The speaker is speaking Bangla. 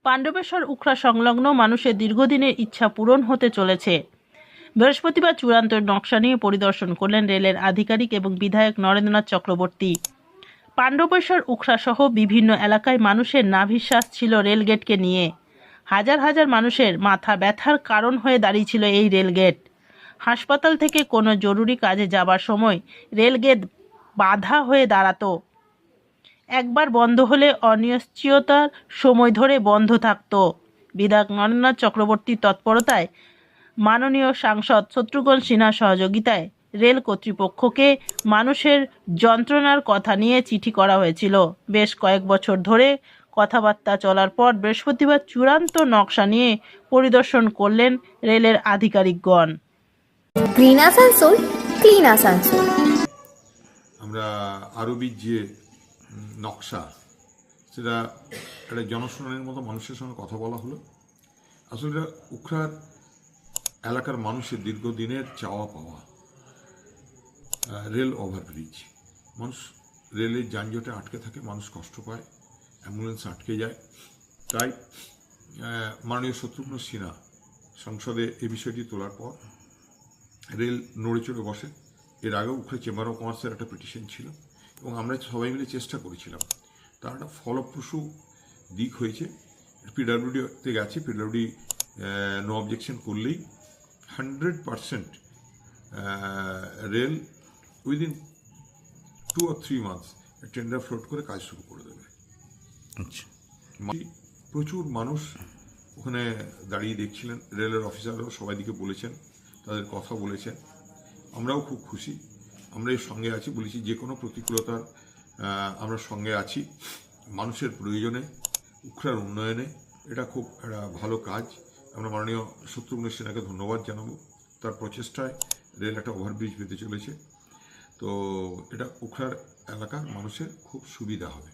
পাণ্ডবেশ্বর উখড়া সংলগ্ন মানুষের দীর্ঘদিনের ইচ্ছা পূরণ হতে চলেছে। বৃহস্পতিবার চূড়ান্ত নকশা নিয়ে পরিদর্শন করলেন রেলের আধিকারিক এবং বিধায়ক নরেন্দ্রনাথ চক্রবর্তী। পাণ্ডবেশ্বর উখড়া সহ বিভিন্ন এলাকায় মানুষের নাভিশ্বাস ছিল রেলগেটকে নিয়ে। হাজার হাজার মানুষের মাথা ব্যথার কারণ হয়ে দাঁড়িয়েছিল এই রেলগেট। হাসপাতাল থেকে কোনো জরুরি কাজে যাবার সময় রেলগেট বাধা হয়ে দাঁড়াতো। একবার বন্ধ হলে অনিশ্চয়তার সময় ধরে বন্ধ থাকত। বিধায়ক নরেন্দ্রনাথ চক্রবর্তীর তৎপরতায়, মাননীয় সাংসদ শত্রুঘ্ন সিনহার সহযোগিতায় রেল কর্তৃপক্ষকে মানুষের যন্ত্রণার কথা নিয়ে চিঠি করা হয়েছিল। বেশ কয়েক বছর ধরে কথাবার্তা চলার পর বৃহস্পতিবার চূড়ান্ত নকশা নিয়ে পরিদর্শন করলেন রেলের আধিকারিকগণ। Green Asansol, clean Asansol. আমরা আরবির যে নকশা, সেটা একটা জনশুনানির মতো মানুষের সঙ্গে কথা বলা হলো। আসলে উখড়ার এলাকার মানুষের দীর্ঘদিনের চাওয়া পাওয়া রেল ওভারব্রিজ। মানুষ রেলের যানজটে আটকে থাকে, মানুষ কষ্ট পায়, অ্যাম্বুলেন্স আটকে যায়। তাই মাননীয় শত্রুঘ্ন সিনহা সংসদে এই বিষয়টি তোলার পর রেল নড়ে চড়ে বসে। এর আগেও উখড়া চেম্বার অফ কমার্সের একটা পিটিশন ছিল এবং আমরা সবাই মিলে চেষ্টা করেছিলাম। তার একটা ফলপ্রসূ দিক হয়েছে। পিডব্লিউডিতে গেছে, পিডব্লিউডি নো অবজেকশন করলেই 100% rail within 2 or 3 months tender float করে কাজ শুরু করে দেবে। আচ্ছা, প্রচুর মানুষ ওখানে দাঁড়িয়ে দেখছিলেন, রেলের অফিসাররাও সবাই দিকে বলেছেন, তাদের কথা বলেছেন। আমরাও খুব খুশি, আমরা এর সঙ্গে আছি। বলেছি যে কোনো প্রতিকূলতার আমরা সঙ্গে আছি। মানুষের প্রয়োজনে, উখড়ার উন্নয়নে এটা খুব একটা ভালো কাজ। আমরা মাননীয় শত্রুঘ্ন সিনহাকে ধন্যবাদ জানাবো। তার প্রচেষ্টায় রেল একটা ওভারব্রিজ পেতে চলেছে। তো এটা উখড়ার এলাকার মানুষের খুব সুবিধা হবে।